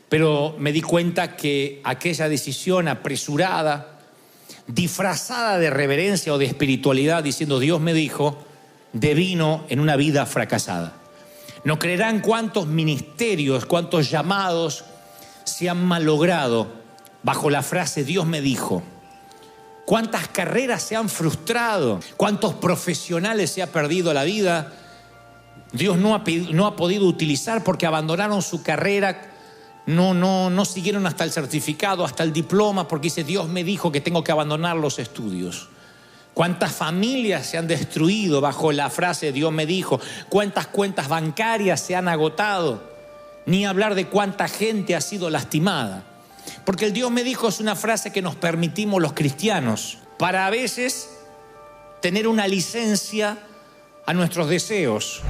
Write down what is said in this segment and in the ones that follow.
Pero me di cuenta que aquella decisión apresurada, disfrazada de reverencia o de espiritualidad, diciendo Dios me dijo, devino en una vida fracasada. No creerán cuántos ministerios, cuántos llamados se han malogrado bajo la frase Dios me dijo. Cuántas carreras se han frustrado, cuántos profesionales se ha perdido la vida. Dios no ha podido utilizar porque abandonaron su carrera. No siguieron hasta el certificado, hasta el diploma, porque dice Dios me dijo que tengo que abandonar los estudios. Cuántas familias se han destruido bajo la frase Dios me dijo. Cuántas cuentas bancarias se han agotado. Ni hablar de cuánta gente ha sido lastimada. Porque el Dios me dijo es una frase que nos permitimos los cristianos para a veces tener una licencia a nuestros deseos.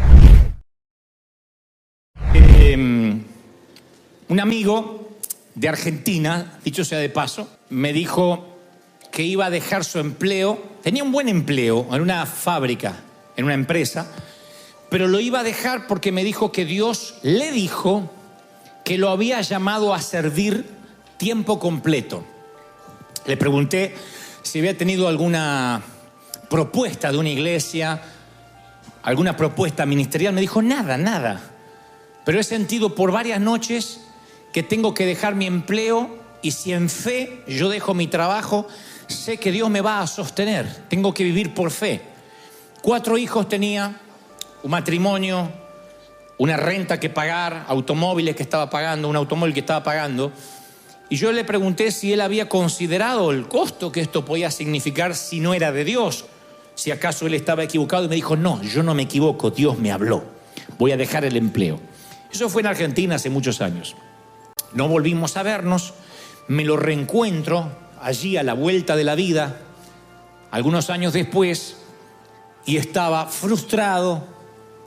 Un amigo de Argentina, dicho sea de paso, me dijo que iba a dejar su empleo. Tenía un buen empleo en una fábrica, en una empresa, pero lo iba a dejar porque me dijo que Dios le dijo que lo había llamado a servir tiempo completo. Le pregunté si había tenido alguna propuesta de una iglesia, alguna propuesta ministerial. Me dijo nada. Pero he sentido por varias noches que tengo que dejar mi empleo y si en fe yo dejo mi trabajo, sé que Dios me va a sostener. Tengo que vivir por fe. 4 hijos tenía, un matrimonio, una renta que pagar, automóviles que estaba pagando, un automóvil que estaba pagando. Y yo le pregunté si él había considerado el costo que esto podía significar si no era de Dios. Si acaso él estaba equivocado y me dijo, no, yo no me equivoco, Dios me habló. Voy a dejar el empleo. Eso fue en Argentina hace muchos años. No volvimos a vernos, me lo reencuentro allí a la vuelta de la vida, algunos años después, y estaba frustrado,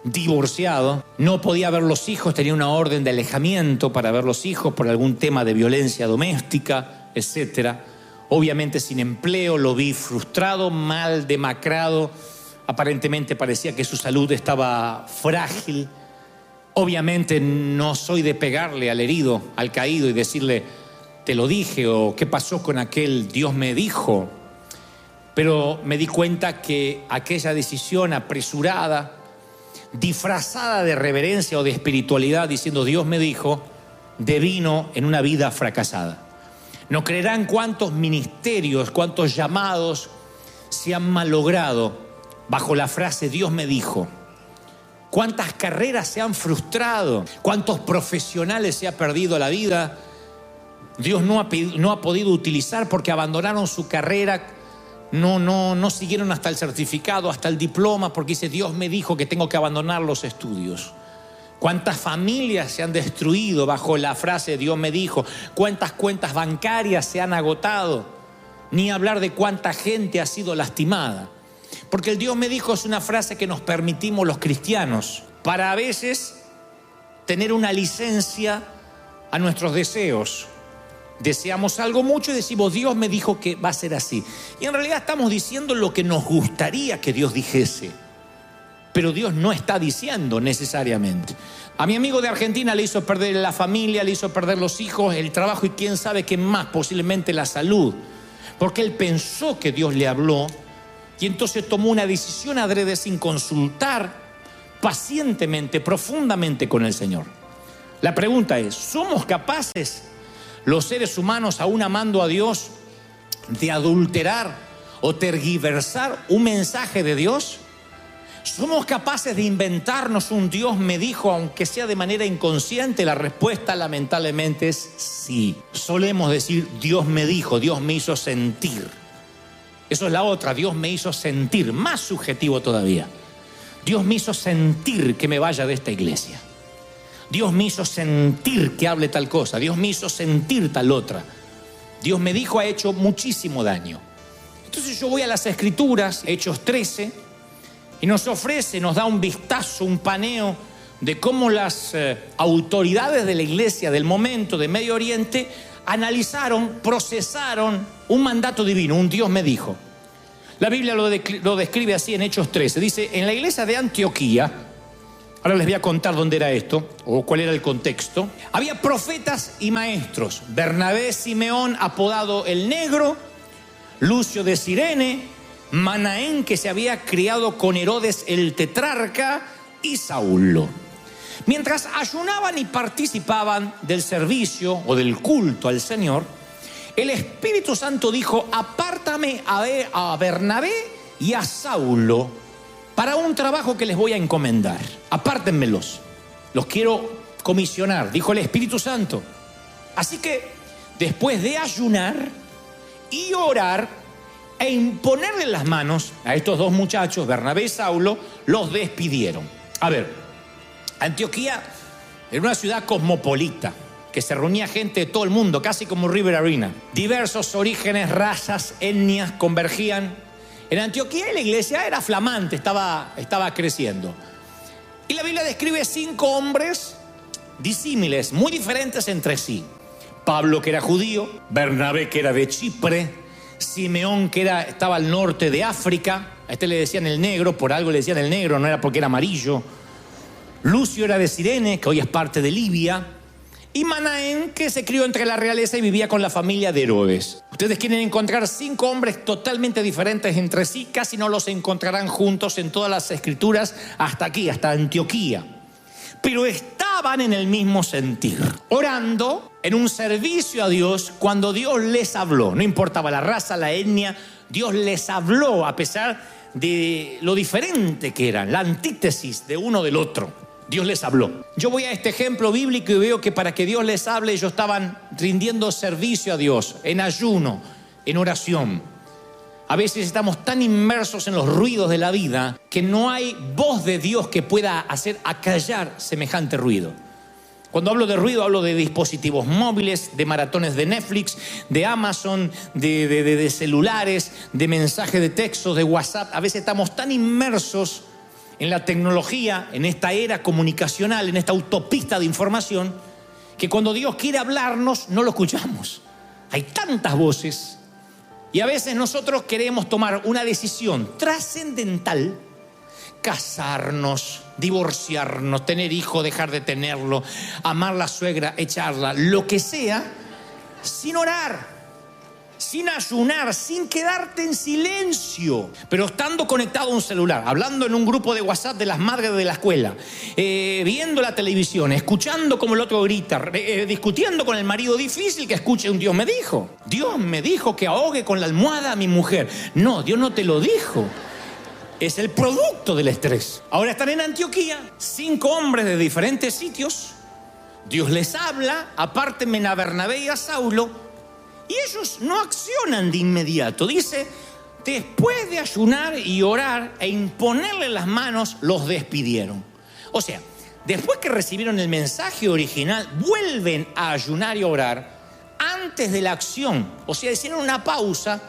divorciado, no podía ver los hijos, tenía una orden de alejamiento para ver los hijos por algún tema de violencia doméstica, etc. Obviamente sin empleo, lo vi frustrado, mal, demacrado, aparentemente parecía que su salud estaba frágil. Obviamente no soy de pegarle al herido, al caído y decirle, te lo dije, o qué pasó con aquel Dios me dijo. Pero me di cuenta que aquella decisión apresurada, disfrazada de reverencia o de espiritualidad, diciendo Dios me dijo, devino en una vida fracasada. No creerán cuántos ministerios, cuántos llamados se han malogrado bajo la frase Dios me dijo. Cuántas carreras se han frustrado, cuántos profesionales se ha perdido la vida. Dios no ha podido utilizar porque abandonaron su carrera. No siguieron hasta el certificado, hasta el diploma, porque dice Dios me dijo que tengo que abandonar los estudios. Cuántas familias se han destruido bajo la frase Dios me dijo. Cuántas cuentas bancarias se han agotado. Ni hablar de cuánta gente ha sido lastimada. Porque el Dios me dijo es una frase que nos permitimos los cristianos para a veces tener una licencia a nuestros deseos. Deseamos algo mucho y decimos Dios me dijo que va a ser así. Y en realidad estamos diciendo lo que nos gustaría que Dios dijese. Pero Dios no está diciendo necesariamente. A mi amigo de Argentina le hizo perder la familia, le hizo perder los hijos, el trabajo y quién sabe qué más, posiblemente la salud. Porque él pensó que Dios le habló y entonces tomó una decisión adrede sin consultar pacientemente, profundamente con el Señor. La pregunta es, ¿somos capaces los seres humanos, aún amando a Dios, de adulterar o tergiversar un mensaje de Dios? ¿Somos capaces de inventarnos un Dios me dijo, aunque sea de manera inconsciente? La respuesta lamentablemente es sí. Solemos decir Dios me dijo, Dios me hizo sentir. Eso es la otra, Dios me hizo sentir, más subjetivo todavía. Dios me hizo sentir que me vaya de esta iglesia. Dios me hizo sentir que hable tal cosa. Dios me hizo sentir tal otra. Dios me dijo ha hecho muchísimo daño. Entonces yo voy a las Escrituras, Hechos 13, y nos ofrece, nos da un vistazo, un paneo de cómo las autoridades de la iglesia del momento de Medio Oriente analizaron, procesaron un mandato divino, un Dios me dijo. La Biblia lo describe así en Hechos 13. Dice, en la iglesia de Antioquía Ahora les voy a contar dónde era esto, o cuál era el contexto. Había profetas y maestros. Bernabé, Simeón, apodado el Negro, Lucio de Cirene, Manaén, que se había criado con Herodes el tetrarca, y Saulo. Mientras ayunaban y participaban del servicio o del culto al Señor, el Espíritu Santo dijo: apártame a Bernabé y a Saulo para un trabajo que les voy a encomendar. Apártenmelos, los quiero comisionar, dijo el Espíritu Santo. Así que después de ayunar y orar e imponerle las manos a estos dos muchachos, Bernabé y Saulo, los despidieron. A ver, Antioquía era una ciudad cosmopolita, que se reunía gente de todo el mundo, casi como River Arena. Diversos orígenes, razas, etnias convergían. En Antioquía la iglesia era flamante, estaba creciendo. Y la Biblia describe 5 hombres disímiles, muy diferentes entre sí. Pablo, que era judío, Bernabé, que era de Chipre, Simeón, que estaba al norte de África. A este le decían el negro, por algo le decían el negro, no era porque era amarillo. Lucio era de Cirene, que hoy es parte de Libia. Y Manaén, que se crió entre la realeza y vivía con la familia de Herodes. Ustedes quieren encontrar 5 hombres totalmente diferentes entre sí, casi no los encontrarán juntos en todas las escrituras hasta aquí, hasta Antioquía. Pero estaban en el mismo sentir, orando en un servicio a Dios cuando Dios les habló. No importaba la raza, la etnia, Dios les habló a pesar de lo diferente que eran, la antítesis de uno del otro. Dios les habló. Yo voy a este ejemplo bíblico y veo que para que Dios les hable, ellos estaban rindiendo servicio a Dios, en ayuno, en oración. A veces estamos tan inmersos en los ruidos de la vida que no hay voz de Dios que pueda hacer acallar semejante ruido. Cuando hablo de ruido, hablo de dispositivos móviles, de maratones de Netflix, de Amazon, de celulares, de mensajes de texto, de WhatsApp. A veces estamos tan inmersos en la tecnología, en esta era comunicacional, en esta autopista de información, que cuando Dios quiere hablarnos, no lo escuchamos. Hay tantas voces. Y a veces nosotros queremos tomar una decisión trascendental: casarnos, divorciarnos, tener hijo, dejar de tenerlo, amar a la suegra, echarla, lo que sea, sin orar, sin ayunar, sin quedarte en silencio, pero estando conectado a un celular, hablando en un grupo de WhatsApp de las madres de la escuela, viendo la televisión, escuchando como el otro grita, discutiendo con el marido. Difícil que escuche un Dios me dijo que ahogue con la almohada a mi mujer. No, Dios no te lo dijo. Es el producto del estrés. Ahora están en Antioquía, 5 hombres de diferentes sitios. Dios les habla: apártenme a Bernabé y a Saulo. Y ellos no accionan de inmediato. Dice, después de ayunar y orar e imponerle las manos, los despidieron. O sea, después que recibieron el mensaje original, vuelven a ayunar y orar antes de la acción. O sea, hicieron una pausa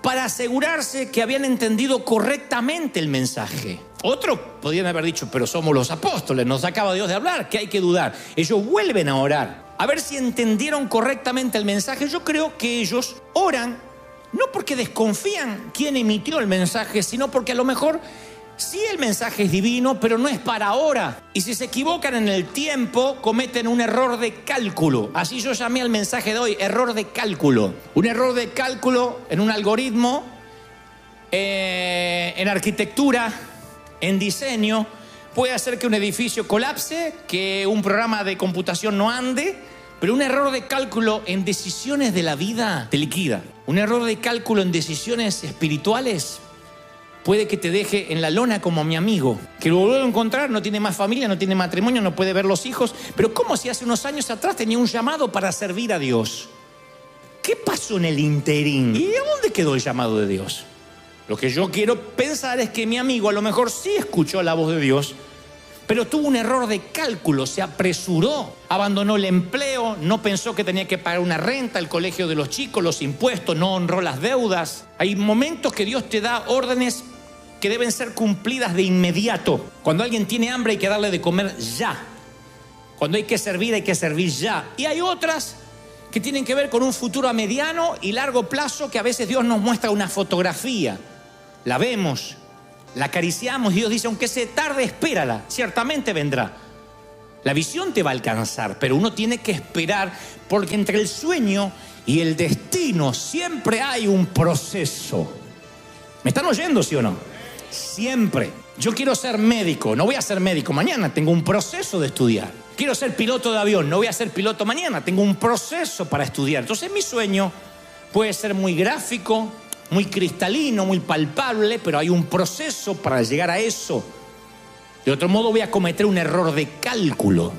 para asegurarse que habían entendido correctamente el mensaje. Otros podrían haber dicho: pero somos los apóstoles, nos acaba Dios de hablar, ¿qué hay que dudar? Ellos vuelven a orar a ver si entendieron correctamente el mensaje. Yo creo que ellos oran no porque desconfían quién emitió el mensaje, sino porque a lo mejor sí el mensaje es divino, pero no es para ahora. Y si se equivocan en el tiempo, cometen un error de cálculo. Así yo llamé al mensaje de hoy: error de cálculo. Un error de cálculo en un algoritmo, en arquitectura, en diseño, puede hacer que un edificio colapse, que un programa de computación no ande. Pero un error de cálculo en decisiones de la vida te liquida. Un error de cálculo en decisiones espirituales puede que te deje en la lona, como mi amigo, que lo volvió a encontrar, no tiene más familia, no tiene matrimonio, no puede ver los hijos. Pero ¿cómo si hace unos años atrás tenía un llamado para servir a Dios? ¿Qué pasó en el interín? ¿Y a dónde quedó el llamado de Dios? Lo que yo quiero pensar es que mi amigo a lo mejor sí escuchó la voz de Dios, pero tuvo un error de cálculo, se apresuró, abandonó el empleo, no pensó que tenía que pagar una renta, el colegio de los chicos, los impuestos, no honró las deudas. Hay momentos que Dios te da órdenes que deben ser cumplidas de inmediato. Cuando alguien tiene hambre hay que darle de comer ya. Cuando hay que servir ya. Y hay otras que tienen que ver con un futuro a mediano y largo plazo, que a veces Dios nos muestra una fotografía. La vemos, la acariciamos y Dios dice, aunque se tarde, espérala, ciertamente vendrá. La visión te va a alcanzar, pero uno tiene que esperar, porque entre el sueño y el destino siempre hay un proceso. ¿Me están oyendo, sí o no? Siempre. Yo quiero ser médico, no voy a ser médico mañana, tengo un proceso de estudiar. Quiero ser piloto de avión, no voy a ser piloto mañana, tengo un proceso para estudiar. Entonces mi sueño puede ser muy gráfico, muy cristalino, muy palpable, pero hay un proceso para llegar a eso. De otro modo voy a cometer un error de cálculo.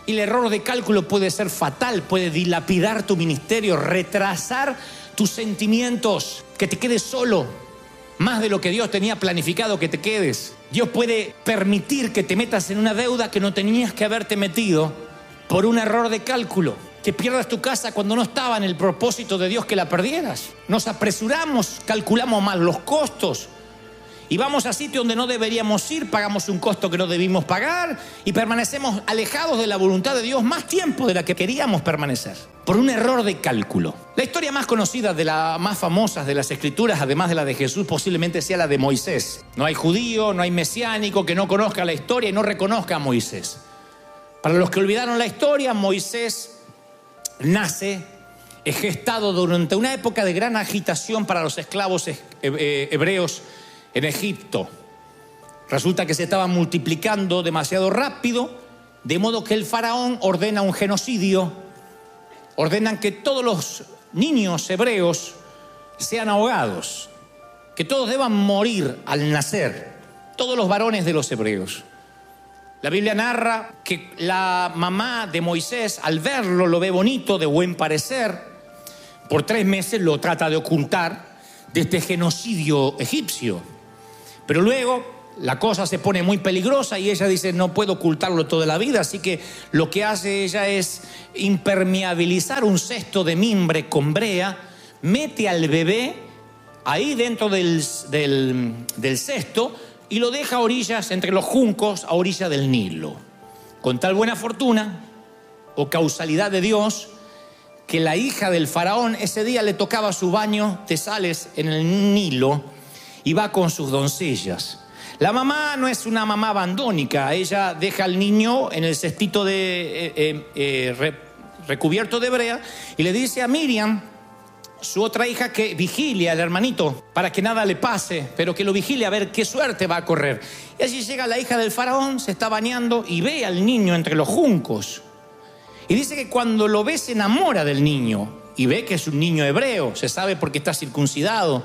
Y el error de cálculo puede ser fatal, puede dilapidar tu ministerio, retrasar tus sentimientos, que te quedes solo, más de lo que Dios tenía planificado que te quedes. Dios puede permitir que te metas en una deuda que no tenías que haberte metido por un error de cálculo. Que pierdas tu casa cuando no estaba en el propósito de Dios que la perdieras. Nos apresuramos, calculamos mal los costos y vamos a sitios donde no deberíamos ir, pagamos un costo que no debimos pagar y permanecemos alejados de la voluntad de Dios más tiempo de la que queríamos permanecer, por un error de cálculo. La historia más conocida, de las más famosas de las Escrituras, además de la de Jesús, posiblemente sea la de Moisés. No hay judío, no hay mesiánico que no conozca la historia y no reconozca a Moisés. Para los que olvidaron la historia, Moisés nace, es gestado durante una época de gran agitación para los esclavos hebreos en Egipto. Resulta que se estaban multiplicando demasiado rápido, de modo que el faraón ordena un genocidio, ordenan que todos los niños hebreos sean ahogados, que todos deban morir al nacer, todos los varones de los hebreos. La Biblia narra que la mamá de Moisés, al verlo, lo ve bonito, de buen parecer. Por 3 meses lo trata de ocultar de este genocidio egipcio. Pero luego la cosa se pone muy peligrosa y ella dice, no puedo ocultarlo toda la vida. Así que lo que hace ella es impermeabilizar un cesto de mimbre con brea, mete al bebé ahí dentro del cesto y lo deja a orillas, entre los juncos, a orilla del Nilo. Con tal buena fortuna o causalidad de Dios, que la hija del faraón ese día le tocaba su baño de sales en el Nilo y va con sus doncellas. La mamá no es una mamá abandónica, ella deja al niño en el cestito recubierto de brea y le dice a Miriam, su otra hija, que vigile al hermanito para que nada le pase, pero que lo vigile a ver qué suerte va a correr. Y allí llega la hija del faraón, se está bañando y ve al niño entre los juncos. Y dice que cuando lo ve se enamora del niño y ve que es un niño hebreo, se sabe porque está circuncidado.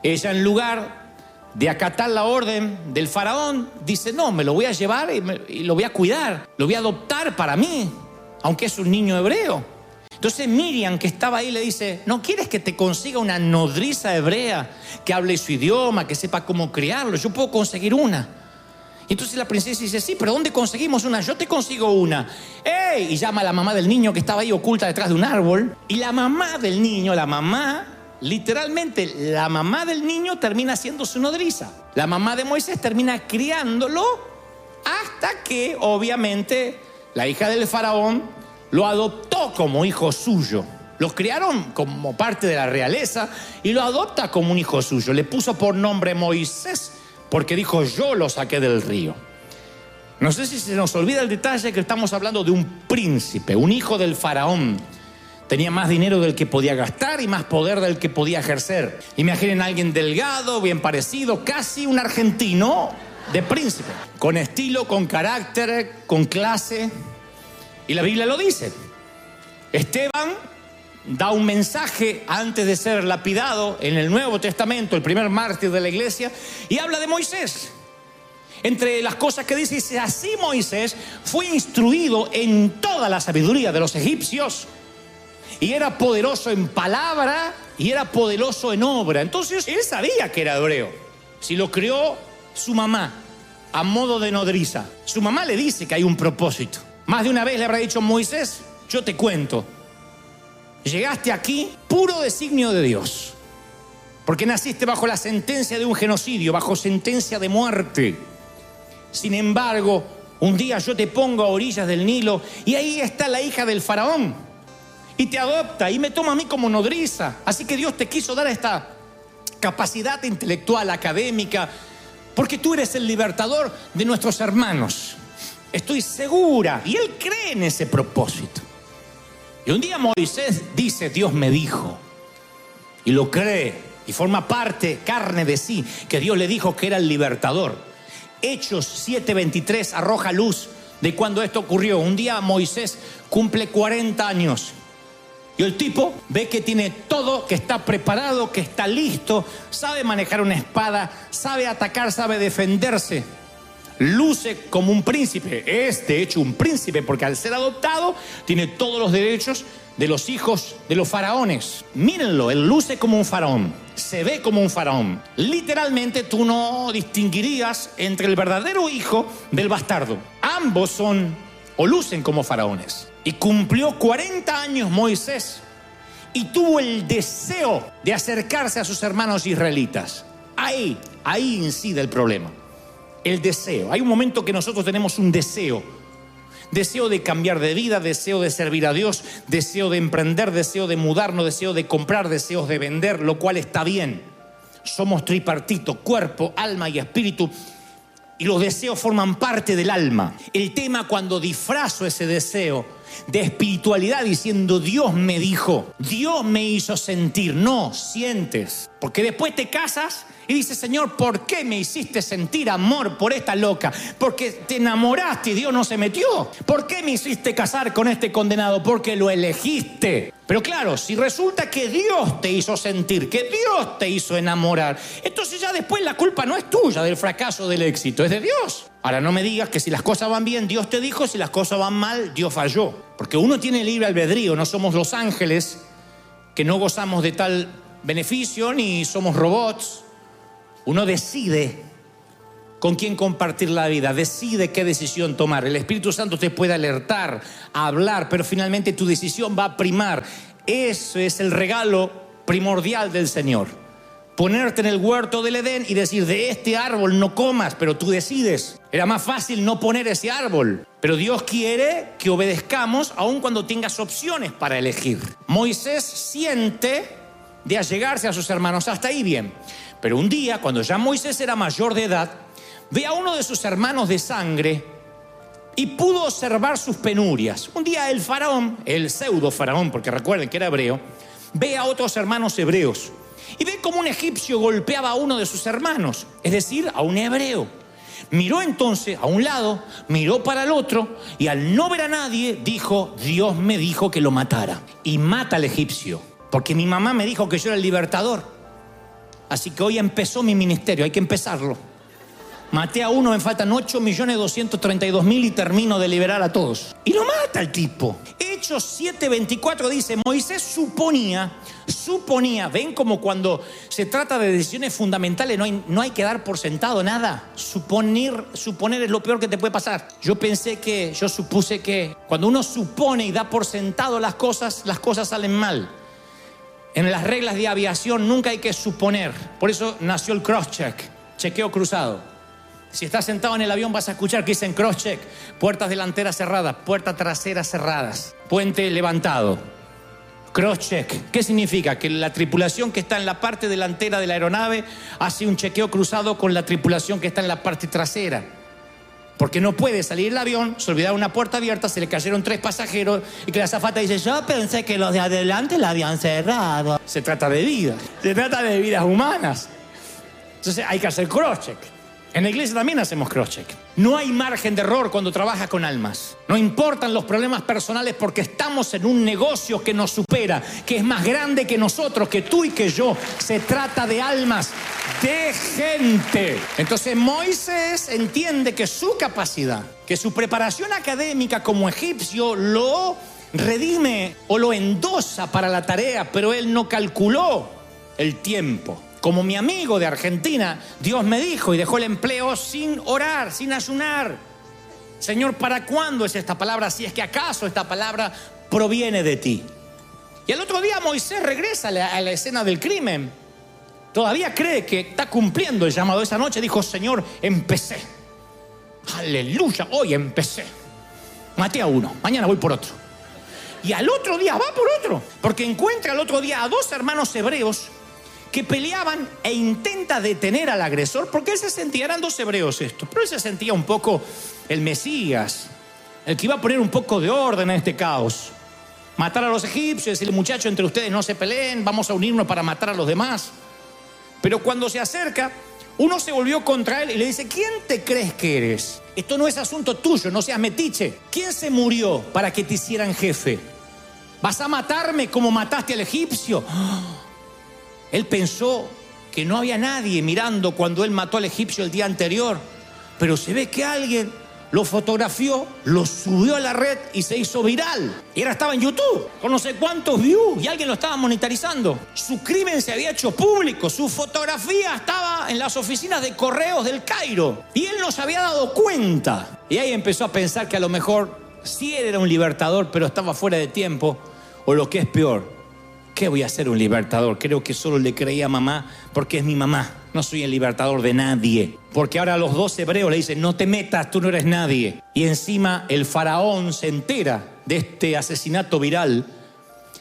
Ella, en lugar de acatar la orden del faraón, dice, no, me lo voy a llevar y lo voy a cuidar, lo voy a adoptar para mí, aunque es un niño hebreo. Entonces Miriam, que estaba ahí, le dice, ¿no quieres que te consiga una nodriza hebrea que hable su idioma, que sepa cómo criarlo? Yo puedo conseguir una. Y entonces la princesa dice, sí, pero ¿dónde conseguimos una? Yo te consigo una. ¡Ey! Y llama a la mamá del niño que estaba ahí oculta detrás de un árbol. Y la mamá del niño, literalmente la mamá del niño termina siendo su nodriza. La mamá de Moisés termina criándolo hasta que, obviamente, la hija del faraón lo adoptó como hijo suyo. Los criaron como parte de la realeza y lo adopta como un hijo suyo. Le puso por nombre Moisés porque dijo, yo lo saqué del río. No sé si se nos olvida el detalle que estamos hablando de un príncipe, un hijo del faraón. Tenía más dinero del que podía gastar y más poder del que podía ejercer. Imaginen a alguien delgado, bien parecido, casi un argentino de príncipe, con estilo, con carácter, con clase. Y la Biblia lo dice. Esteban da un mensaje antes de ser lapidado en el Nuevo Testamento, el primer mártir de la iglesia, y habla de Moisés. Entre las cosas que dice, así Moisés fue instruido en toda la sabiduría de los egipcios, y era poderoso en palabra y era poderoso en obra. Entonces él sabía que era hebreo. Si lo crió su mamá a modo de nodriza, su mamá le dice que hay un propósito. Más de una vez le habrá dicho, Moisés, yo te cuento, llegaste aquí puro designio de Dios, porque naciste bajo la sentencia de un genocidio, bajo sentencia de muerte. Sin embargo, un día yo te pongo a orillas del Nilo y ahí está la hija del faraón y te adopta y me toma a mí como nodriza. Así que Dios te quiso dar esta capacidad intelectual, académica, porque tú eres el libertador de nuestros hermanos. Estoy segura. Y él cree en ese propósito. Y un día Moisés dice, Dios me dijo. Y lo cree. Y forma parte, carne de sí, que Dios le dijo que era el libertador. Hechos 7:23 arroja luz de cuando esto ocurrió. Un día Moisés cumple 40 años. Y el tipo ve que tiene todo, que está preparado, que está listo, sabe manejar una espada, sabe atacar, sabe defenderse. Luce como un príncipe. Es de hecho un príncipe porque al ser adoptado tiene todos los derechos de los hijos de los faraones. Mírenlo, él luce como un faraón, se ve como un faraón. Literalmente tú no distinguirías entre el verdadero hijo del bastardo. Ambos son o lucen como faraones. Y cumplió 40 años Moisés y tuvo el deseo de acercarse a sus hermanos israelitas. Ahí incide el problema. El deseo. Hay un momento que nosotros tenemos un deseo. Deseo de cambiar de vida, deseo de servir a Dios, deseo de emprender, deseo de mudarnos, deseo de comprar, deseos de vender, lo cual está bien. Somos tripartito, cuerpo, alma y espíritu. Y los deseos forman parte del alma. El tema cuando disfrazo ese deseo de espiritualidad diciendo Dios me dijo, Dios me hizo sentir. No, sientes. Porque después te casas y dices, Señor, ¿por qué me hiciste sentir amor por esta loca? Porque te enamoraste y Dios no se metió. ¿Por qué me hiciste casar con este condenado? Porque lo elegiste. Pero claro, si resulta que Dios te hizo sentir, que Dios te hizo enamorar, entonces ya después la culpa no es tuya del fracaso, del éxito, es de Dios. Ahora no me digas que si las cosas van bien, Dios te dijo, si las cosas van mal, Dios falló. Porque uno tiene libre albedrío, no somos los ángeles que no gozamos de tal beneficio, ni somos robots. Uno decide con quién compartir la vida, decide qué decisión tomar. El Espíritu Santo te puede alertar, hablar, pero finalmente tu decisión va a primar. Eso es el regalo primordial del Señor. Ponerte en el huerto del Edén y decir, de este árbol no comas, pero tú decides. Era más fácil no poner ese árbol. Pero Dios quiere que obedezcamos aun cuando tengas opciones para elegir. Moisés siente de allegarse a sus hermanos, hasta ahí bien. Pero un día, cuando ya Moisés era mayor de edad, ve a uno de sus hermanos de sangre y pudo observar sus penurias. Un día el faraón, el pseudo faraón, porque recuerden que era hebreo, ve a otros hermanos hebreos y ve como un egipcio golpeaba a uno de sus hermanos, es decir, a un hebreo. Miró entonces a un lado, miró para el otro y al no ver a nadie dijo, Dios me dijo que lo matara. Y mata al egipcio, porque mi mamá me dijo que yo era el libertador. Así que hoy empezó mi ministerio, hay que empezarlo. Maté a uno, me faltan 8.232.000 y termino de liberar a todos. Y lo mata el tipo. Hechos 7:24 dice, Moisés suponía, ven como cuando se trata de decisiones fundamentales no hay que dar por sentado nada. Suponer es lo peor que te puede pasar. Yo supuse que cuando uno supone y da por sentado las cosas salen mal. En las reglas de aviación nunca hay que suponer. Por eso nació el cross-check, chequeo cruzado. Si estás sentado en el avión vas a escuchar que dicen cross-check. Puertas delanteras cerradas, puertas traseras cerradas, puente levantado. Cross-check. ¿Qué significa? Que la tripulación que está en la parte delantera de la aeronave hace un chequeo cruzado con la tripulación que está en la parte trasera. Porque no puede salir el avión, se olvidaron una puerta abierta, se le cayeron 3 pasajeros y que la azafata dice, yo pensé que los de adelante la habían cerrado. Se trata de vidas, se trata de vidas humanas. Entonces hay que hacer cross-check. En la iglesia también hacemos cross-check. No hay margen de error cuando trabajas con almas. No importan los problemas personales porque estamos en un negocio que nos supera, que es más grande que nosotros, que tú y que yo. Se trata de almas, de gente. Entonces Moisés entiende que su capacidad, que su preparación académica como egipcio lo redime o lo endosa para la tarea, pero él no calculó el tiempo. Como mi amigo de Argentina, Dios me dijo y dejó el empleo sin orar, sin ayunar. Señor, ¿para cuándo es esta palabra? Si es que acaso esta palabra proviene de ti. Y el otro día Moisés regresa a la escena del crimen. Todavía cree que está cumpliendo el llamado. Esa noche dijo, Señor, empecé. Aleluya, hoy empecé. Maté a uno, mañana voy por otro. Y al otro día va por otro. Porque encuentra al otro día a 2 hermanos hebreos que peleaban e intenta detener al agresor, porque él se sentía, eran dos hebreos estos, pero él se sentía un poco el Mesías, el que iba a poner un poco de orden a este caos. Matar a los egipcios, decirle, muchachos, entre ustedes no se peleen, vamos a unirnos para matar a los demás. Pero cuando se acerca, uno se volvió contra él y le dice, ¿quién te crees que eres? Esto no es asunto tuyo, no seas metiche. ¿Quién se murió para que te hicieran jefe? ¿Vas a matarme como mataste al egipcio? Él pensó que no había nadie mirando cuando él mató al egipcio el día anterior, pero se ve que alguien lo fotografió, lo subió a la red y se hizo viral. Y ahora estaba en YouTube, con no sé cuántos views, y alguien lo estaba monetarizando. Su crimen se había hecho público, su fotografía estaba en las oficinas de correos del Cairo, y él no se había dado cuenta. Y ahí empezó a pensar que a lo mejor sí él era un libertador, pero estaba fuera de tiempo, o lo que es peor, ¿qué voy a hacer un libertador? Creo que solo le creía a mamá porque es mi mamá. No soy el libertador de nadie. Porque ahora los dos hebreos le dicen, no te metas, tú no eres nadie. Y encima el faraón se entera de este asesinato viral,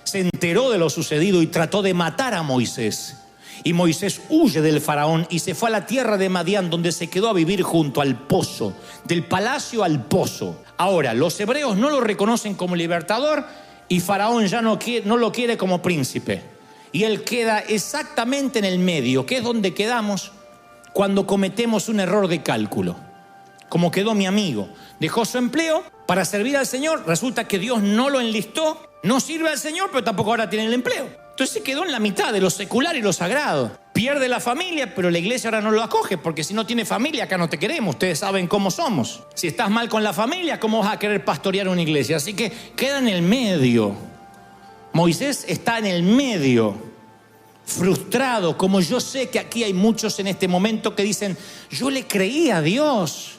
se enteró de lo sucedido y trató de matar a Moisés. Y Moisés huye del faraón y se fue a la tierra de Madián, donde se quedó a vivir junto al pozo, del palacio al pozo. Ahora, los hebreos no lo reconocen como libertador y faraón ya no lo quiere como príncipe. Y él queda exactamente en el medio, que es donde quedamos cuando cometemos un error de cálculo. Como quedó mi amigo. Dejó su empleo para servir al Señor. Resulta que Dios no lo enlistó. No sirve al Señor, pero tampoco ahora tiene el empleo. Entonces se quedó en la mitad de lo secular y lo sagrado. Pierde la familia, pero la iglesia ahora no lo acoge, porque si no tiene familia, acá no te queremos. Ustedes saben cómo somos. Si estás mal con la familia, ¿cómo vas a querer pastorear una iglesia? Así que queda en el medio. Moisés está en el medio, frustrado, como yo sé que aquí hay muchos en este momento que dicen, yo le creí a Dios.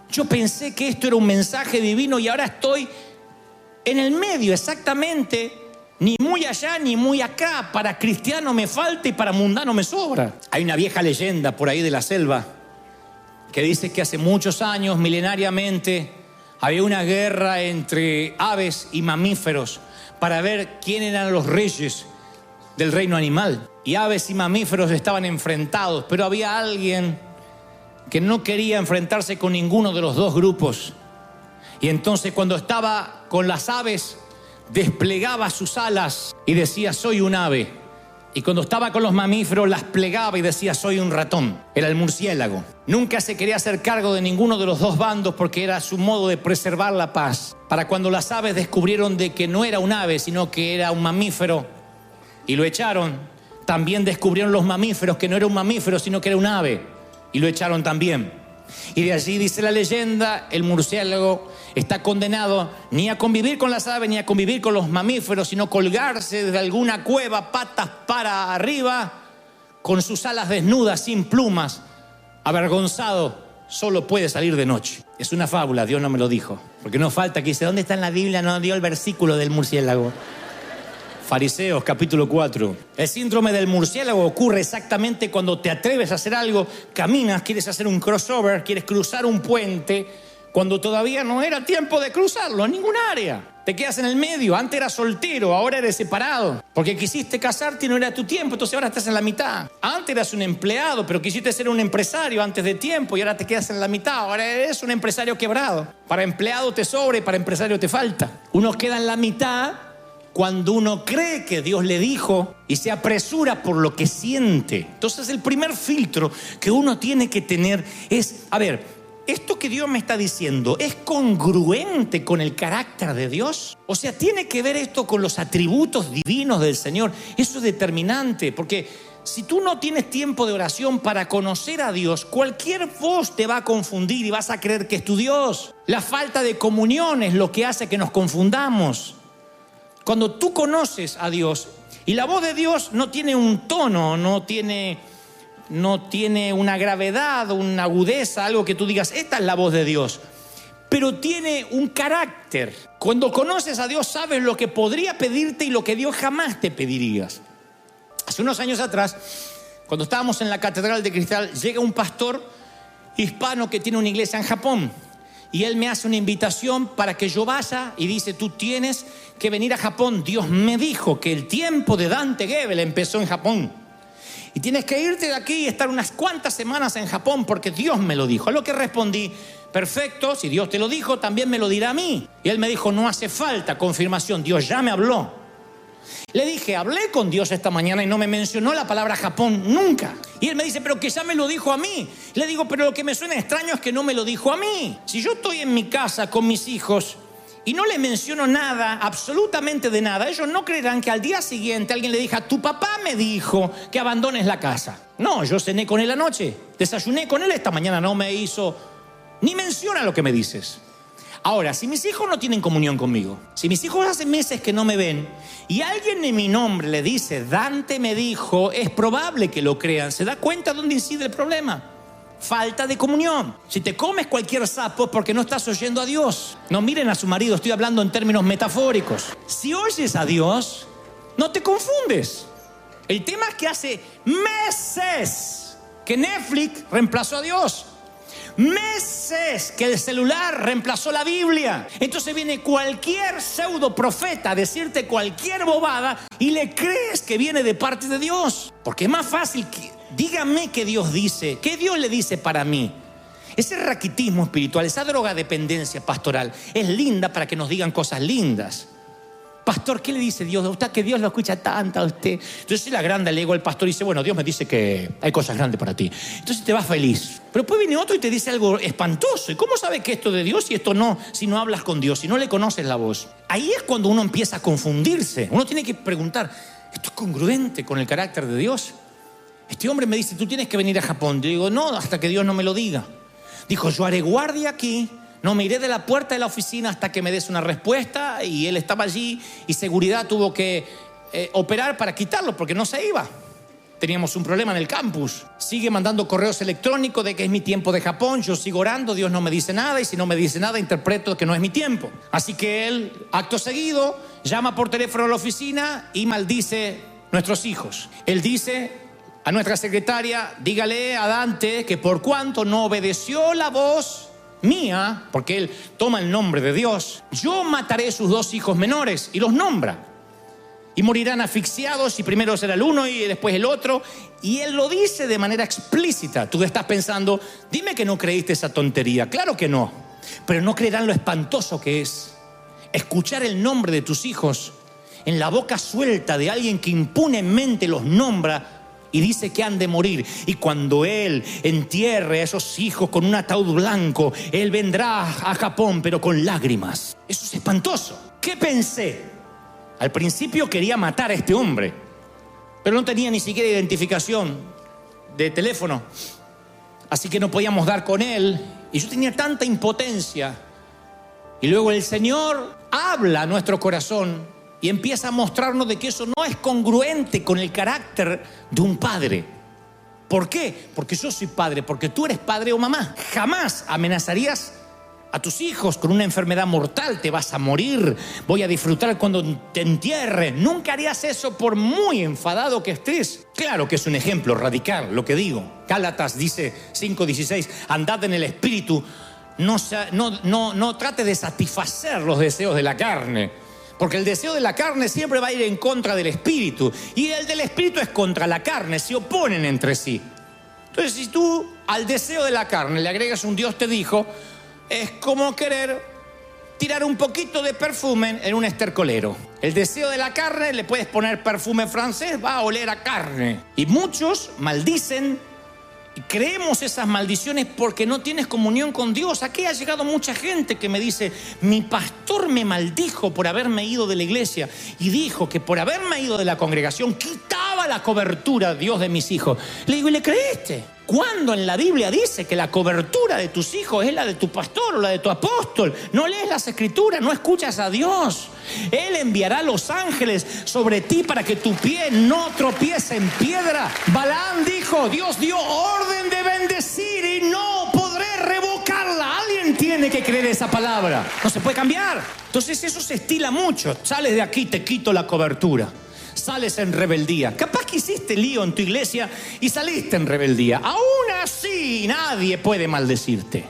Yo pensé que esto era un mensaje divino y ahora estoy en el medio exactamente. Ni muy allá ni muy acá. Para cristiano me falta y para mundano me sobra. Hay una vieja leyenda por ahí de la selva que dice que hace muchos años, milenariamente, había una guerra entre aves y mamíferos para ver quién eran los reyes del reino animal. Y aves y mamíferos estaban enfrentados, pero había alguien que no quería enfrentarse con ninguno de los dos grupos. Y entonces cuando estaba con las aves, desplegaba sus alas y decía, soy un ave. Y cuando estaba con los mamíferos, las plegaba y decía, soy un ratón. Era el murciélago. Nunca se quería hacer cargo de ninguno de los dos bandos porque era su modo de preservar la paz. Para cuando las aves descubrieron de que no era un ave, sino que era un mamífero y lo echaron, también descubrieron los mamíferos que no era un mamífero, sino que era un ave y lo echaron también. Y de allí dice la leyenda, el murciélago está condenado ni a convivir con las aves ni a convivir con los mamíferos, sino colgarse desde alguna cueva, patas para arriba, con sus alas desnudas, sin plumas, avergonzado, solo puede salir de noche. Es una fábula, Dios no me lo dijo, porque no falta que dice, ¿dónde está en la Biblia? No dio el versículo del murciélago. Fariseos, capítulo 4. El síndrome del murciélago ocurre exactamente cuando te atreves a hacer algo, caminas, quieres hacer un crossover, quieres cruzar un puente, cuando todavía no era tiempo de cruzarlo en ningún área. Te quedas en el medio. Antes eras soltero, ahora eres separado. Porque quisiste casarte y no era tu tiempo, entonces ahora estás en la mitad. Antes eras un empleado, pero quisiste ser un empresario antes de tiempo y ahora te quedas en la mitad. Ahora eres un empresario quebrado. Para empleado te sobra y para empresario te falta. Uno queda en la mitad cuando uno cree que Dios le dijo y se apresura por lo que siente. Entonces el primer filtro que uno tiene que tener es, a ver, ¿esto que Dios me está diciendo es congruente con el carácter de Dios? O sea, ¿tiene que ver esto con los atributos divinos del Señor? Eso es determinante, porque si tú no tienes tiempo de oración para conocer a Dios, cualquier voz te va a confundir y vas a creer que es tu Dios. La falta de comunión es lo que hace que nos confundamos. Cuando tú conoces a Dios y la voz de Dios no tiene un tono, no tiene una gravedad, una agudeza, algo que tú digas, esta es la voz de Dios, pero tiene un carácter. Cuando conoces a Dios sabes lo que podría pedirte y lo que Dios jamás te pedirías. Hace unos años atrás, cuando estábamos en la Catedral de Cristal, llega un pastor hispano que tiene una iglesia en Japón. Y él me hace una invitación para que yo vaya y dice, tú tienes que venir a Japón. Dios me dijo que el tiempo de Dante Gebel empezó en Japón. y tienes que irte de aquí y estar unas cuantas semanas en Japón porque Dios me lo dijo. A lo que respondí: perfecto, si Dios te lo dijo, también me lo dirá a mí. Y él me dijo: no hace falta confirmación, Dios ya me habló. Le dije: hablé con Dios esta mañana y no me mencionó la palabra Japón nunca. Y él me dice: pero que ya me lo dijo a mí. Le digo: pero lo que me suena extraño es que no me lo dijo a mí. Si yo estoy en mi casa con mis hijos y no le menciono nada, absolutamente de nada, ellos no creerán que al día siguiente alguien le diga: tu papá me dijo que abandones la casa. No, yo cené con él anoche, desayuné con él esta mañana, no me hizo ni menciona lo que me dices. Ahora, si mis hijos no tienen comunión conmigo, si mis hijos hace meses que no me ven y alguien en mi nombre le dice: Dante me dijo, es probable que lo crean. ¿Se da cuenta dónde incide el problema? Falta de comunión. Si te comes cualquier sapo es porque no estás oyendo a Dios. No miren a su marido, estoy hablando en términos metafóricos. Si oyes a Dios, no te confundes. El tema es que hace meses que Netflix reemplazó a Dios. Meses que el celular reemplazó la Biblia. Entonces viene cualquier pseudo profeta a decirte cualquier bobada y le crees que viene de parte de Dios. Porque es más fácil que... Dígame qué Dios dice, qué Dios le dice para mí. Ese raquitismo espiritual, esa drogadependencia pastoral es linda para que nos digan cosas lindas. Pastor, ¿qué le dice Dios? ¿Usted que Dios lo escucha tanto a usted? Entonces la grande le ego al pastor y dice: bueno, Dios me dice que hay cosas grandes para ti. Entonces te vas feliz. Pero después viene otro y te dice algo espantoso. ¿Y cómo sabe que esto es de Dios y esto no? Si no hablas con Dios, si no le conoces la voz. Ahí es cuando uno empieza a confundirse. Uno tiene que preguntar: ¿esto es congruente con el carácter de Dios? Este hombre me dice: tú tienes que venir a Japón. Yo digo: no, hasta que Dios no me lo diga. Dijo: yo haré guardia aquí, no me iré de la puerta de la oficina hasta que me des una respuesta. Y él estaba allí y seguridad tuvo que operar para quitarlo porque no se iba. Teníamos un problema en el campus. Sigue mandando correos electrónicos de que es mi tiempo de Japón. Yo sigo orando, Dios no me dice nada, y si no me dice nada, interpreto que no es mi tiempo. Así que él, acto seguido, llama por teléfono a la oficina y maldice nuestros hijos. Él dice a nuestra secretaria: dígale a Dante que por cuanto no obedeció la voz mía, porque él toma el nombre de Dios, yo mataré sus 2 hijos menores, y los nombra. Y morirán asfixiados, y primero será el uno y después el otro. Y él lo dice de manera explícita. Tú estás pensando: dime que no creíste esa tontería. Claro que no, pero no creerán lo espantoso que es escuchar el nombre de tus hijos en la boca suelta de alguien que impunemente los nombra y dice que han de morir. Y cuando él entierre a esos hijos con un ataúd blanco, él vendrá a Japón, pero con lágrimas. Eso es espantoso. ¿Qué pensé? Al principio quería matar a este hombre, pero no tenía ni siquiera identificación de teléfono, así que no podíamos dar con él. Y yo tenía tanta impotencia. Y luego el Señor habla a nuestro corazón y empieza a mostrarnos de que eso no es congruente con el carácter de un padre. ¿Por qué? Porque yo soy padre, porque tú eres padre o mamá. Jamás amenazarías a tus hijos con una enfermedad mortal: te vas a morir, voy a disfrutar cuando te entierre. Nunca harías eso por muy enfadado que estés. Claro que es un ejemplo radical lo que digo. Gálatas dice 5:16: andad en el espíritu, no trate de satisfacer los deseos de la carne. Porque el deseo de la carne siempre va a ir en contra del espíritu. Y el del espíritu es contra la carne, se oponen entre sí. Entonces, si tú al deseo de la carne le agregas un Dios te dijo, es como querer tirar un poquito de perfume en un estercolero. El deseo de la carne, le puedes poner perfume francés, va a oler a carne. Y muchos maldicen y creemos esas maldiciones porque no tienes comunión con Dios. Aquí ha llegado mucha gente que me dice: mi pastor me maldijo por haberme ido de la iglesia y dijo que por haberme ido de la congregación quitaba la cobertura Dios de mis hijos. Le digo: ¿y le creíste? ¿Cuándo en la Biblia dice que la cobertura de tus hijos es la de tu pastor o la de tu apóstol? No lees las escrituras, no escuchas a Dios. Él enviará a los ángeles sobre ti para que tu pie no tropiece en piedra. Balaam dijo: Dios dio orden de bendecir y no podré revocarla. Alguien tiene que creer esa palabra. No se puede cambiar. Entonces eso se estila mucho. Sales de aquí, te quito la cobertura. Sales en rebeldía. Capaz que hiciste lío en tu iglesia y saliste en rebeldía. Aún así, nadie puede maldecirte.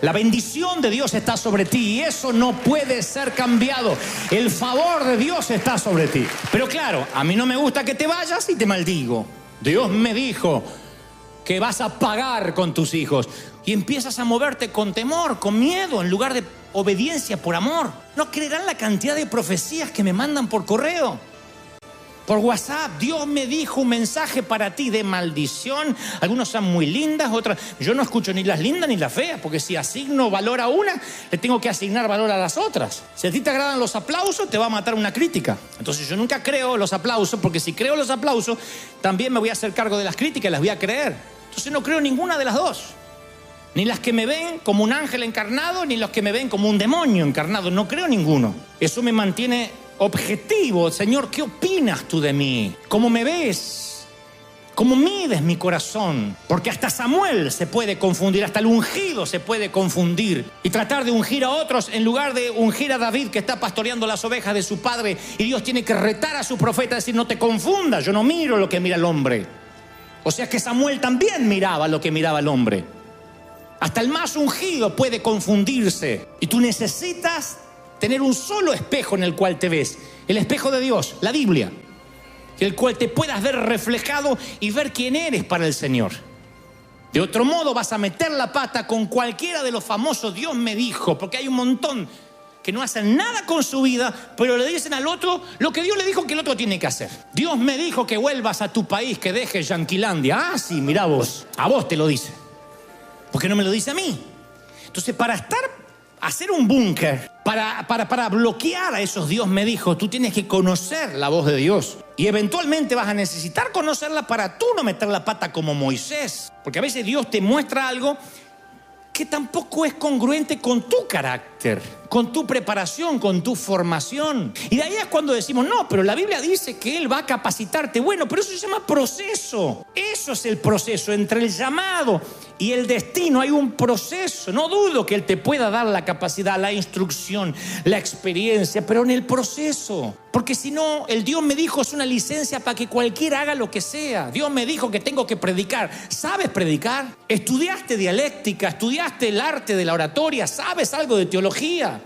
La bendición de Dios está sobre ti y eso no puede ser cambiado. El favor de Dios está sobre ti. Pero claro, a mí no me gusta que te vayas y te maldigo. Dios me dijo que vas a pagar con tus hijos. Y empiezas a moverte con temor, con miedo, en lugar de obediencia por amor. No creerán la cantidad de profecías que me mandan por correo, por WhatsApp. Dios me dijo un mensaje para ti de maldición. Algunos son muy lindas, otras... Yo no escucho ni las lindas ni las feas, porque si asigno valor a una, le tengo que asignar valor a las otras. Si a ti te agradan los aplausos, te va a matar una crítica. Entonces yo nunca creo los aplausos, porque si creo los aplausos, también me voy a hacer cargo de las críticas y las voy a creer. Entonces no creo ninguna de las dos. Ni las que me ven como un ángel encarnado, ni los que me ven como un demonio encarnado. No creo ninguno. Eso me mantiene objetivo. Señor, ¿qué opinas tú de mí? ¿Cómo me ves? ¿Cómo mides mi corazón? Porque hasta Samuel se puede confundir, hasta el ungido se puede confundir y tratar de ungir a otros en lugar de ungir a David, que está pastoreando las ovejas de su padre, y Dios tiene que retar a su profeta, decir: no te confundas, yo no miro lo que mira el hombre. O sea que Samuel también miraba lo que miraba el hombre. Hasta el más ungido puede confundirse, y tú necesitas tener un solo espejo en el cual te ves, el espejo de Dios, la Biblia, el cual te puedas ver reflejado y ver quién eres para el Señor. De otro modo vas a meter la pata con cualquiera de los famosos Dios me dijo, porque hay un montón que no hacen nada con su vida, pero le dicen al otro lo que Dios le dijo que el otro tiene que hacer. Dios me dijo que vuelvas a tu país, que dejes Yanquilandia. Ah, sí, mirá vos, a vos te lo dice. ¿Por qué no me lo dice a mí? Entonces, para hacer un búnker, para bloquear a esos Dios me dijo, tú tienes que conocer la voz de Dios. Y eventualmente vas a necesitar conocerla para tú no meter la pata como Moisés. Porque a veces Dios te muestra algo que tampoco es congruente con tu carácter, con tu preparación, con tu formación. Y de ahí es cuando decimos: no, pero la Biblia dice que Él va a capacitarte. Bueno, pero eso se llama proceso. Eso es el proceso. Entre el llamado y el destino hay un proceso. No dudo que Él te pueda dar la capacidad, la instrucción, la experiencia, pero en el proceso. Porque si no, el Dios me dijo es una licencia para que cualquiera haga lo que sea. Dios me dijo que tengo que predicar. ¿Sabes predicar? ¿Estudiaste dialéctica? ¿Estudiaste el arte de la oratoria? ¿Sabes algo de teología?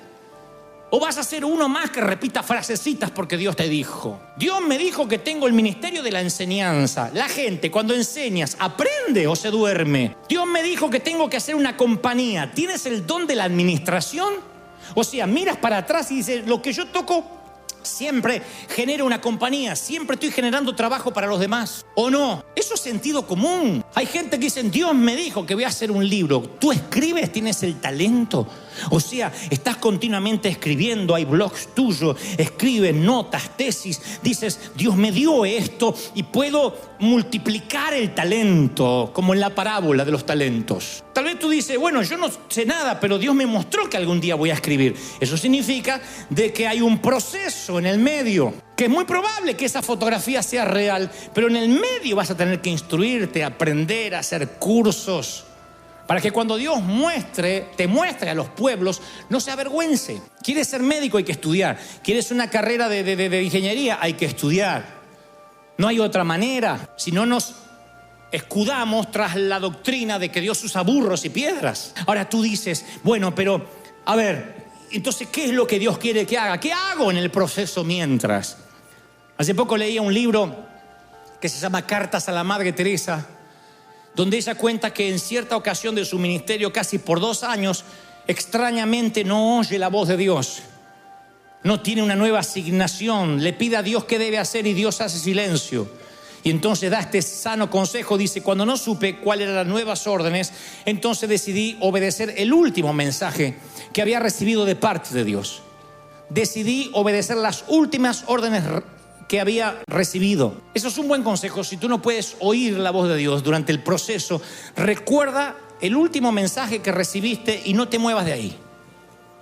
¿O vas a ser uno más que repita frasecitas porque Dios te dijo? Dios me dijo que tengo el ministerio de la enseñanza. La gente, cuando enseñas, ¿aprende o se duerme? Dios me dijo que tengo que hacer una compañía. ¿Tienes el don de la administración? O sea, miras para atrás y dices: lo que yo toco siempre genera una compañía, siempre estoy generando trabajo para los demás. ¿O no? Eso es sentido común. Hay gente que dice: Dios me dijo que voy a hacer un libro. ¿Tú escribes? ¿Tienes el talento? O sea, estás continuamente escribiendo, hay blogs tuyos, escribes notas, tesis, dices: Dios me dio esto y puedo multiplicar el talento, como en la parábola de los talentos. Tal vez tú dices: bueno, yo no sé nada, pero Dios me mostró que algún día voy a escribir. Eso significa de que hay un proceso en el medio, que es muy probable que esa fotografía sea real, pero en el medio vas a tener que instruirte, aprender, hacer cursos, para que cuando Dios te muestre a los pueblos, no se avergüence. ¿Quieres ser médico? Hay que estudiar. ¿Quieres una carrera de ingeniería? Hay que estudiar. No hay otra manera. Si no nos escudamos tras la doctrina de que Dios usa burros y piedras. Ahora tú dices: bueno, pero a ver, entonces, ¿qué es lo que Dios quiere que haga? ¿Qué hago en el proceso mientras? Hace poco leía un libro que se llama Cartas a la Madre Teresa, donde ella cuenta que en cierta ocasión de su ministerio, casi por 2 años, extrañamente no oye la voz de Dios. No tiene una nueva asignación. Le pide a Dios qué debe hacer y Dios hace silencio. Y entonces da este sano consejo. Dice: cuando no supe cuáles eran las nuevas órdenes, entonces decidí obedecer el último mensaje que había recibido de parte de Dios. Decidí obedecer las últimas órdenes que había recibido. Eso es un buen consejo. Si tú no puedes oír la voz de Dios durante el proceso, recuerda el último mensaje que recibiste y no te muevas de ahí.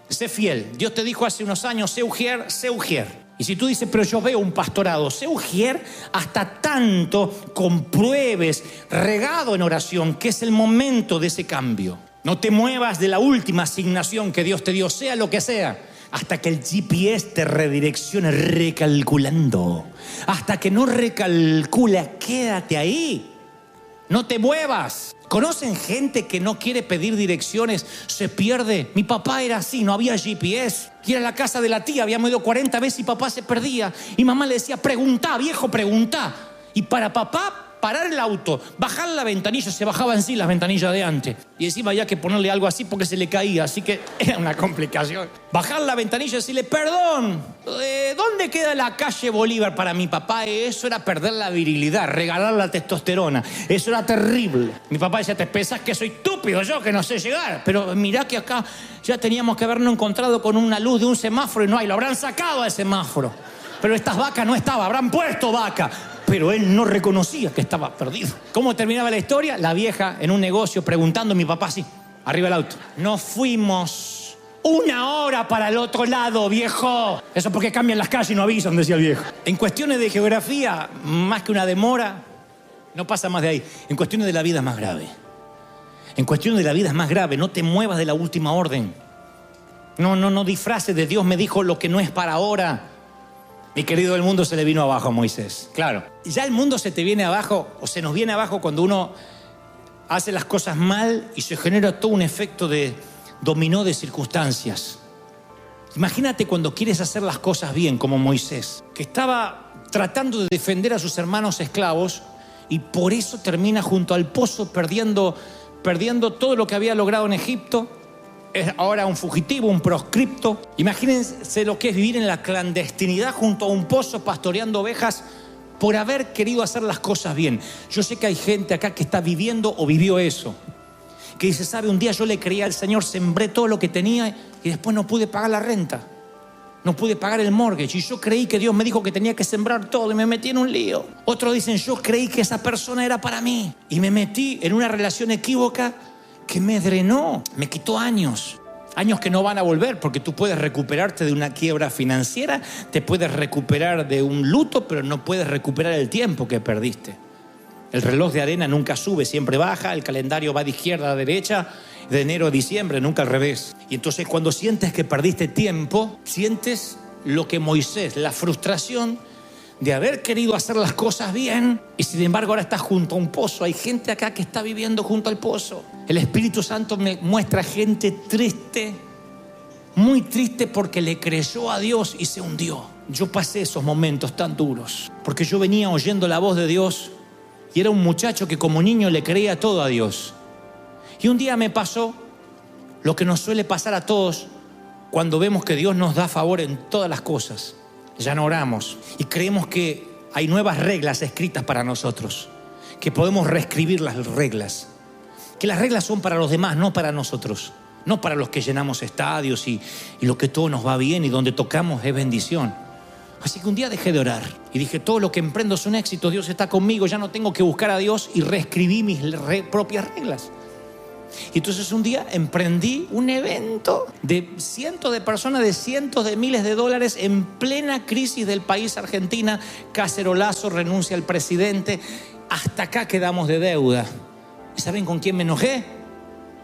Sé fiel. Dios te dijo hace unos años: sé ujier, sé ujier. Y si tú dices: pero yo veo un pastorado, sé ujier hasta tanto compruebes, regado en oración, que es el momento de ese cambio. No te muevas de la última asignación que Dios te dio, sea lo que sea, hasta que el GPS te redireccione recalculando. Hasta que no recalcula, quédate ahí. No te muevas. ¿Conocen gente que no quiere pedir direcciones? Se pierde. Mi papá era así, no había GPS. Ir a la casa de la tía, habíamos ido 40 veces y papá se perdía. Y mamá le decía: preguntá, viejo, preguntá. Y para papá, parar el auto, bajar la ventanilla, se bajaban sí las ventanillas de antes. Y encima había que ponerle algo así porque se le caía, así que era una complicación. Bajar la ventanilla y decirle, perdón, ¿dónde queda la calle Bolívar? Para mi papá eso era perder la virilidad, regalar la testosterona. Eso era terrible. Mi papá decía, ¿te pensás que soy estúpido yo que no sé llegar? Pero mirá que acá ya teníamos que habernos encontrado con una luz de un semáforo y no hay. Lo habrán sacado al semáforo. Pero estas vacas no estaban, habrán puesto vaca. Pero él no reconocía que estaba perdido. ¿Cómo terminaba la historia? La vieja en un negocio preguntando a mi papá así, arriba del auto. Nos fuimos 1 hora para el otro lado, viejo. Eso porque cambian las calles y no avisan, decía el viejo. En cuestiones de geografía, más que una demora, no pasa más de ahí. En cuestiones de la vida es más grave. En cuestiones de la vida es más grave. No te muevas de la última orden. No disfraces de Dios me dijo lo que no es para ahora. Mi querido, el mundo se le vino abajo a Moisés. Claro. Ya el mundo se te viene abajo, o se nos viene abajo cuando uno hace las cosas mal y se genera todo un efecto de dominó de circunstancias. Imagínate cuando quieres hacer las cosas bien, como Moisés, que estaba tratando de defender a sus hermanos esclavos y por eso termina junto al pozo perdiendo todo lo que había logrado en Egipto. Es ahora un fugitivo, un proscripto. Imagínense lo que es vivir en la clandestinidad junto a un pozo pastoreando ovejas por haber querido hacer las cosas bien. Yo sé que hay gente acá que está viviendo o vivió eso, que dice, ¿sabe? Un día yo le creía al Señor, sembré todo lo que tenía y después no pude pagar la renta, no pude pagar el mortgage y yo creí que Dios me dijo que tenía que sembrar todo y me metí en un lío. Otros dicen, yo creí que esa persona era para mí y me metí en una relación equívoca que me drenó, me quitó años que no van a volver, porque tú puedes recuperarte de una quiebra financiera, te puedes recuperar de un luto, pero no puedes recuperar el tiempo que perdiste. El reloj de arena nunca sube, siempre baja, el calendario va de izquierda a derecha, de enero a diciembre, nunca al revés. Y entonces cuando sientes que perdiste tiempo, sientes lo que Moisés, la frustración de haber querido hacer las cosas bien y sin embargo ahora estás junto a un pozo. Hay gente acá que está viviendo junto al pozo. El Espíritu Santo me muestra gente triste, muy triste porque le creyó a Dios y se hundió. Yo pasé esos momentos tan duros porque yo venía oyendo la voz de Dios y era un muchacho que como niño le creía todo a Dios. Y un día me pasó lo que nos suele pasar a todos cuando vemos que Dios nos da favor en todas las cosas. Ya no oramos y creemos que hay nuevas reglas escritas para nosotros, que podemos reescribir las reglas, que las reglas son para los demás, no para nosotros, no para los que llenamos estadios y lo que todo nos va bien y donde tocamos es bendición. Así que un día dejé de orar y dije, todo lo que emprendo es un éxito, Dios está conmigo, ya no tengo que buscar a Dios, y reescribí mis propias reglas. Y entonces un día emprendí un evento de cientos de personas, de cientos de miles de dólares en plena crisis del país Argentina. Cacerolazo, renuncia al presidente, hasta acá quedamos de deuda. ¿Y saben con quién me enojé?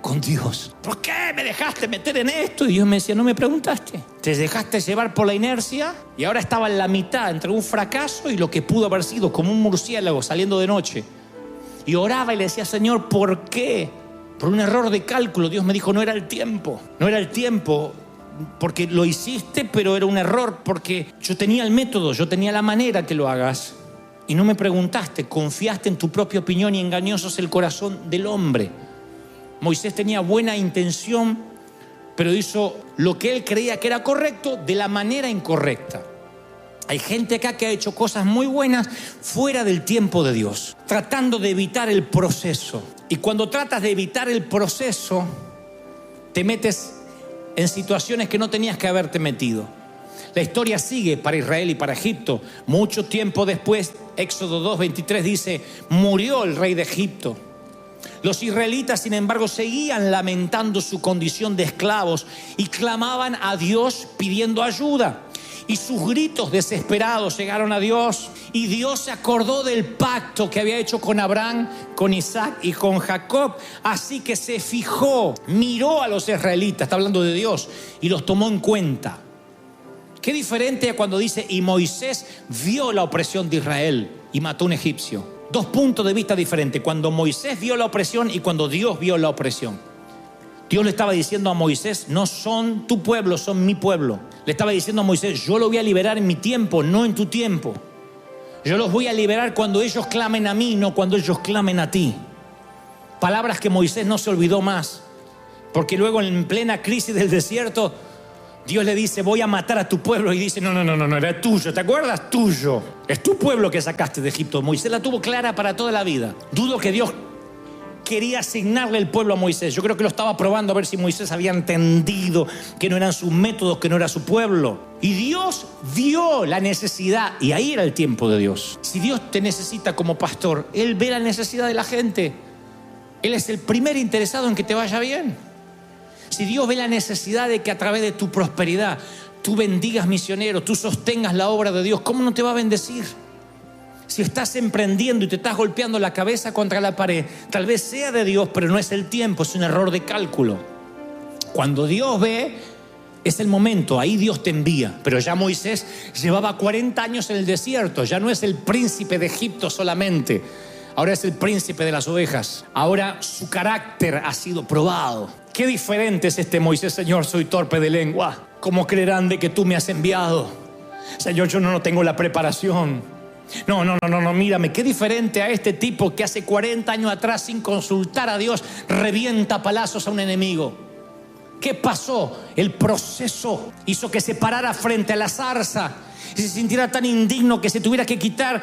Con Dios. ¿Por qué me dejaste meter en esto? Y Dios me decía, no me preguntaste. Te dejaste llevar por la inercia y ahora estaba en la mitad entre un fracaso y lo que pudo haber sido como un murciélago saliendo de noche. Y oraba y le decía, Señor, ¿por qué? Por un error de cálculo. Dios me dijo, no era el tiempo. No era el tiempo porque lo hiciste, pero era un error porque yo tenía el método, yo tenía la manera que lo hagas. Y no me preguntaste, confiaste en tu propia opinión y engañoso es el corazón del hombre. Moisés tenía buena intención, pero hizo lo que él creía que era correcto de la manera incorrecta. Hay gente acá que ha hecho cosas muy buenas fuera del tiempo de Dios, tratando de evitar el proceso. Y cuando tratas de evitar el proceso, te metes en situaciones que no tenías que haberte metido. La historia sigue para Israel y para Egipto. Mucho tiempo después, Éxodo 2:23 dice, murió el rey de Egipto. Los israelitas, sin embargo, seguían lamentando su condición de esclavos y clamaban a Dios pidiendo ayuda. Y sus gritos desesperados llegaron a Dios. Y Dios se acordó del pacto que había hecho con Abraham, con Isaac y con Jacob. Así que se fijó, miró a los israelitas, está hablando de Dios, y los tomó en cuenta. Qué diferente a cuando dice, y Moisés vio la opresión de Israel y mató a un egipcio. Dos puntos de vista diferentes. Cuando Moisés vio la opresión y cuando Dios vio la opresión. Dios le estaba diciendo a Moisés, no son tu pueblo, son mi pueblo. Le estaba diciendo a Moisés, yo lo voy a liberar en mi tiempo, no en tu tiempo. Yo los voy a liberar cuando ellos clamen a mí, no cuando ellos clamen a ti. Palabras que Moisés no se olvidó más. Porque luego en plena crisis del desierto, Dios le dice, voy a matar a tu pueblo. Y dice, no, era tuyo. ¿Te acuerdas? Tuyo. Es tu pueblo que sacaste de Egipto. Moisés la tuvo clara para toda la vida. Dudo que Dios quería asignarle el pueblo a Moisés. Yo creo que lo estaba probando a ver si Moisés había entendido que no eran sus métodos, que no era su pueblo. Y Dios vio la necesidad, y ahí era el tiempo de Dios. Si Dios te necesita como pastor, Él ve la necesidad de la gente. Él es el primer interesado en que te vaya bien. Si Dios ve la necesidad de que a través de tu prosperidad tú bendigas misioneros, tú sostengas la obra de Dios, ¿cómo no te va a bendecir? Si estás emprendiendo y te estás golpeando la cabeza contra la pared, tal vez sea de Dios, pero no es el tiempo, es un error de cálculo. Cuando Dios ve, es el momento, ahí Dios te envía. Pero ya Moisés llevaba 40 años en el desierto, ya no es el príncipe de Egipto solamente, ahora es el príncipe de las ovejas. Ahora su carácter ha sido probado. Qué diferente es este Moisés. Señor, soy torpe de lengua. ¿Cómo creerán de que tú me has enviado? Señor, yo no tengo la preparación. No, mírame, qué diferente a este tipo que hace 40 años atrás, sin consultar a Dios, revienta a palazos a un enemigo. ¿Qué pasó? El proceso hizo que se parara frente a la zarza y se sintiera tan indigno que se tuviera que quitar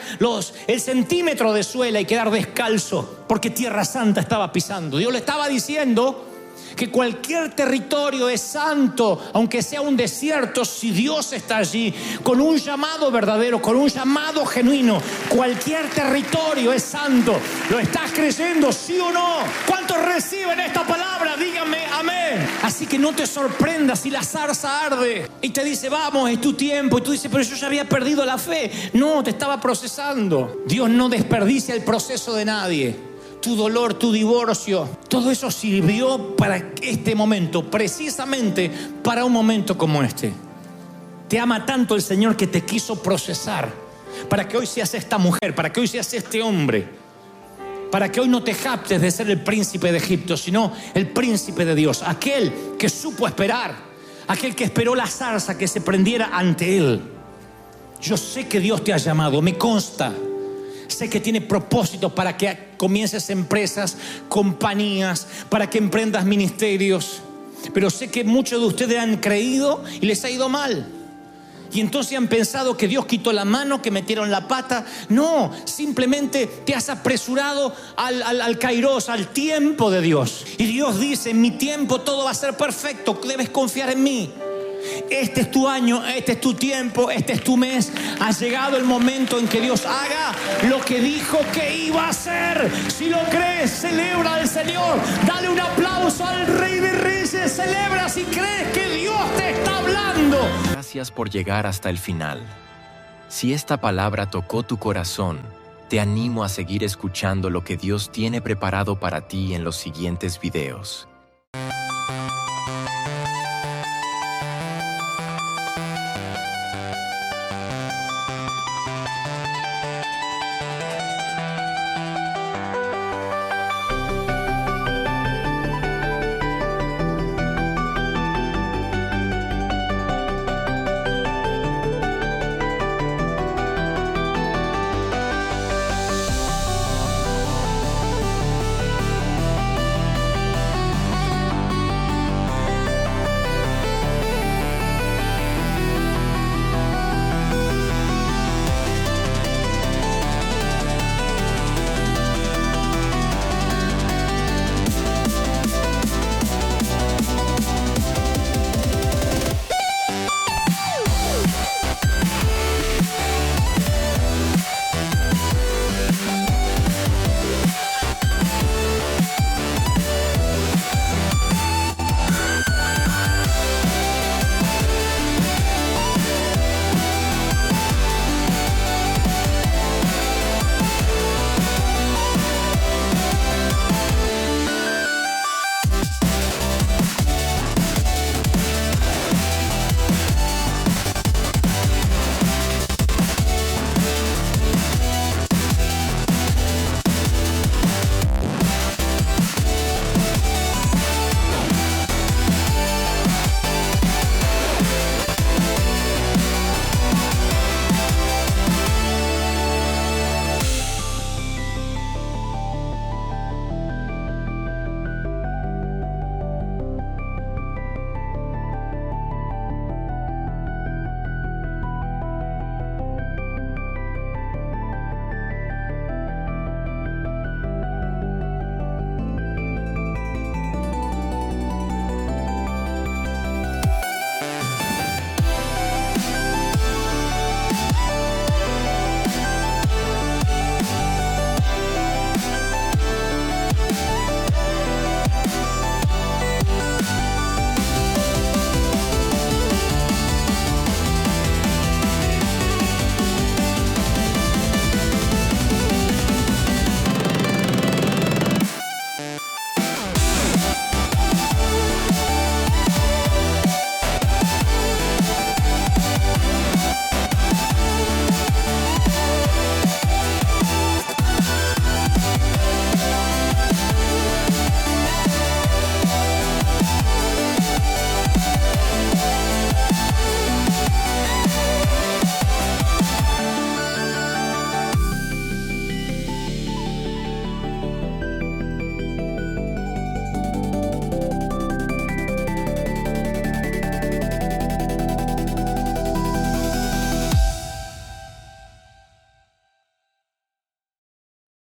el centímetro de suela y quedar descalzo, porque Tierra Santa estaba pisando. Dios le estaba diciendo que cualquier territorio es santo, aunque sea un desierto, si Dios está allí, con un llamado verdadero, con un llamado genuino. Cualquier territorio es santo. ¿Lo estás creyendo, sí o no? ¿Cuántos reciben esta palabra? Díganme amén. Así que no te sorprendas si la zarza arde y te dice, vamos, es tu tiempo. Y tú dices, pero yo ya había perdido la fe. No, te estaba procesando. Dios no desperdicia el proceso de nadie. Tu dolor, tu divorcio, todo eso sirvió para este momento, precisamente para un momento como este. Te ama tanto el Señor que te quiso procesar para que hoy seas esta mujer, para que hoy seas este hombre, para que hoy no te jactes de ser el príncipe de Egipto, sino el príncipe de Dios, aquel que supo esperar, aquel que esperó la zarza que se prendiera ante él. Yo sé que Dios te ha llamado, me consta. Sé que tiene propósitos para que comiences empresas, compañías, para que emprendas ministerios. Pero sé que muchos de ustedes han creído y les ha ido mal. Y entonces han pensado que Dios quitó la mano, que metieron la pata. No, simplemente te has apresurado al kairos, al tiempo de Dios. Y Dios dice, en mi tiempo todo va a ser perfecto, debes confiar en mí. Este es tu año, este es tu tiempo, este es tu mes. Ha llegado el momento en que Dios haga lo que dijo que iba a hacer. Si lo crees, celebra al Señor. Dale un aplauso al Rey de Reyes. Celebra si crees que Dios te está hablando. Gracias por llegar hasta el final. Si esta palabra tocó tu corazón, te animo a seguir escuchando lo que Dios tiene preparado para ti en los siguientes videos.